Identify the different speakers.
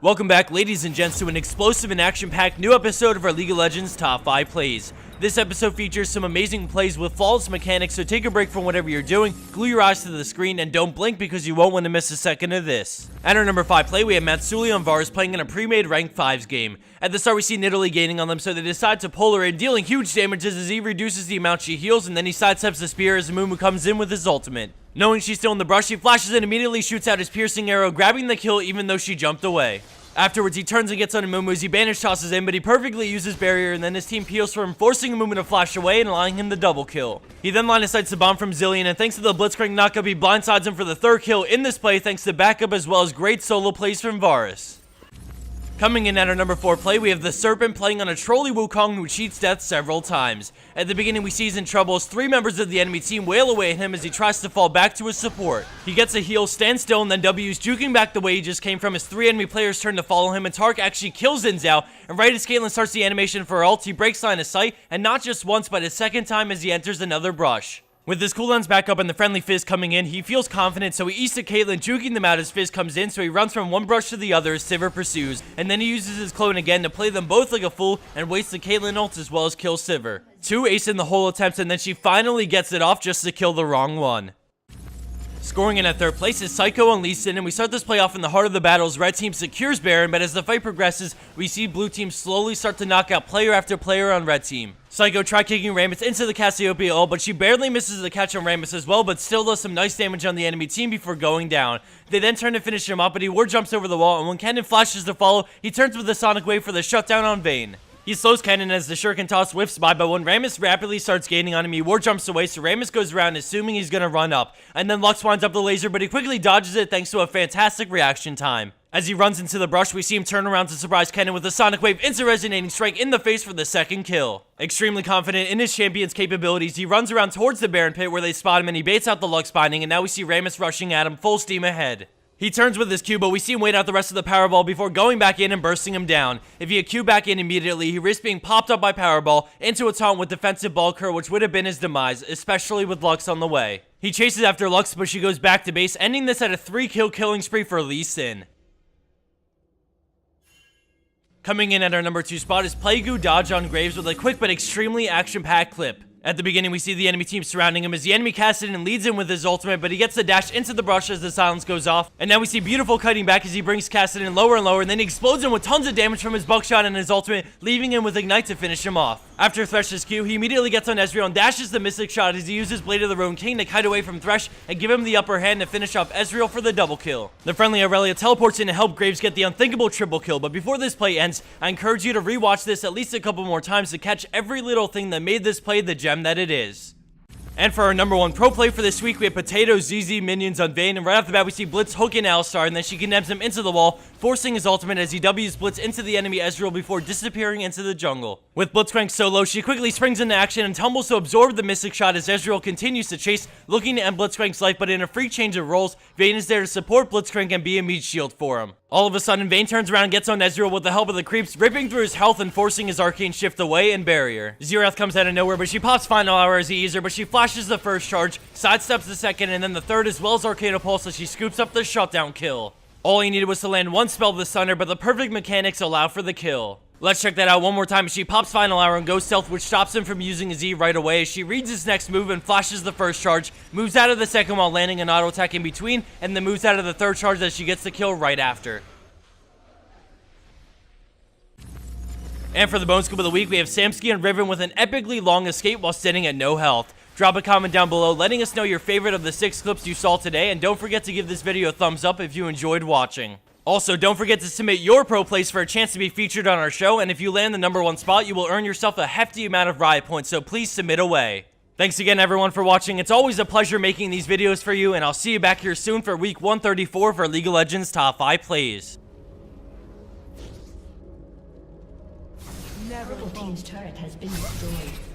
Speaker 1: Welcome back, ladies and gents, to an explosive and action-packed new episode of our League of Legends Top 5 Plays. This episode features some amazing plays with flawless mechanics, so take a break from whatever you're doing, glue your eyes to the screen, and don't blink because you won't want to miss a second of this. At our number 5 play, we have Matsuli on Varus playing in a pre-made rank 5s game. At the start, we see Nidalee gaining on them, so they decide to pull her in, dealing huge damages as he reduces the amount she heals, and then he sidesteps the spear as Mumu comes in with his ultimate. Knowing she's still in the brush, he flashes and immediately shoots out his piercing arrow, grabbing the kill even though she jumped away. Afterwards, he turns and gets on Mumu as he banish tosses in, but he perfectly uses barrier, and then his team peels for him, forcing Mumu to flash away and allowing him the double kill. He then line of sights the bomb from Zilean, and thanks to the Blitzcrank knockup, he blindsides him for the third kill in this play thanks to backup as well as great solo plays from Varus. Coming in at our number 4 play, we have the Serpent playing on a Trolly Wukong who cheats death several times. At the beginning, we see he's in trouble as 3 members of the enemy team wail away at him as he tries to fall back to his support. He gets a heal, stands still, and then W's juking back the way he just came from as 3 enemy players turn to follow him, and Tark actually kills Xin Zhao, and right as Caitlyn starts the animation for her ult, he breaks line of sight, and not just once, but a second time as he enters another brush. With his cooldowns back up and the friendly Fizz coming in, he feels confident, so he eats to Caitlyn, juking them out as Fizz comes in, so he runs from one brush to the other as Sivir pursues, and then he uses his clone again to play them both like a fool and wastes the Caitlyn ult as well as kills Sivir. 2 ace in the whole attempt, and then she finally gets it off just to kill the wrong one. Scoring in at 3rd place is Psycho and Lee Sin, and we start this play off in the heart of the battle as Red Team secures Baron, but as the fight progresses, we see Blue Team slowly start to knock out player after player on Red Team. Psycho tried kicking Rammus into the Cassiopeia ult, but she barely misses the catch on Rammus as well, but still does some nice damage on the enemy team before going down. They then turn to finish him up, but he ward jumps over the wall, and when Kennen flashes to follow, he turns with the Sonic Wave for the shutdown on Vayne. He slows Kennen as the Shuriken toss whiffs by, but when Rammus rapidly starts gaining on him, he ward jumps away, so Rammus goes around assuming he's gonna run up. And then Lux winds up the laser, but he quickly dodges it thanks to a fantastic reaction time. As he runs into the brush, we see him turn around to surprise Kennen with a Sonic Wave into resonating strike in the face for the 2nd kill. Extremely confident in his champion's capabilities, he runs around towards the Baron pit where they spot him and he baits out the Lux binding, and now we see Rammus rushing at him full steam ahead. He turns with his Q, but we see him wait out the rest of the Powerball before going back in and bursting him down. If he had Q back in immediately, he risks being popped up by Powerball into a taunt with defensive bulk her, which would have been his demise, especially with Lux on the way. He chases after Lux, but she goes back to base, ending this at a 3-kill killing spree for Lee Sin. Coming in at our number 2 spot is Plague Dodge on Graves with a quick but extremely action-packed clip. At the beginning, we see the enemy team surrounding him as the enemy Kassadin leads him with his ultimate, but he gets the dash into the brush as the silence goes off. And now we see Beautiful cutting back as he brings Kassadin lower and lower, and then he explodes him with tons of damage from his buckshot and his ultimate, leaving him with Ignite to finish him off. After Thresh's Q, he immediately gets on Ezreal and dashes the Mystic Shot as he uses Blade of the Ruined King to kite away from Thresh and give him the upper hand to finish off Ezreal for the double kill. The friendly Aurelia teleports in to help Graves get the unthinkable triple kill, but before this play ends, I encourage you to rewatch this at least a couple more times to catch every little thing that made this play the gem that it is. And for our number 1 pro play for this week, we have Potato ZZ minions on Vayne, and right off the bat we see Blitz hooking Alistar, and then she condemns him into the wall, forcing his ultimate as he W's Blitz into the enemy Ezreal before disappearing into the jungle. With Blitzcrank so low, she quickly springs into action and tumbles to absorb the Mystic Shot as Ezreal continues to chase, looking to end Blitzcrank's life, but in a free change of roles, Vayne is there to support Blitzcrank and be a meat shield for him. All of a sudden, Vayne turns around and gets on Ezreal with the help of the creeps, ripping through his health and forcing his arcane shift away and barrier. Xerath comes out of nowhere, but she pops Final Hour as he eats her, but she flashes the first charge, sidesteps the second, and then the third as well as Arcana Pulse as she scoops up the shutdown kill. All he needed was to land one spell of the Sunder, but the perfect mechanics allow for the kill. Let's check that out one more time as she pops Final Hour and goes stealth, which stops him from using his E right away as she reads his next move and flashes the first charge, moves out of the second while landing an auto attack in between, and then moves out of the third charge as she gets the kill right after. And for the Bone Scoop of the week, we have Samsky and Riven with an epically long escape while sitting at no health. Drop a comment down below letting us know your favorite of the 6 clips you saw today, and don't forget to give this video a thumbs up if you enjoyed watching. Also, don't forget to submit your pro plays for a chance to be featured on our show, and if you land the number 1 spot, you will earn yourself a hefty amount of Riot points, so please submit away. Thanks again everyone for watching. It's always a pleasure making these videos for you, and I'll see you back here soon for week 134 for League of Legends Top 5 Plays.
Speaker 2: Purple team's turret has been destroyed.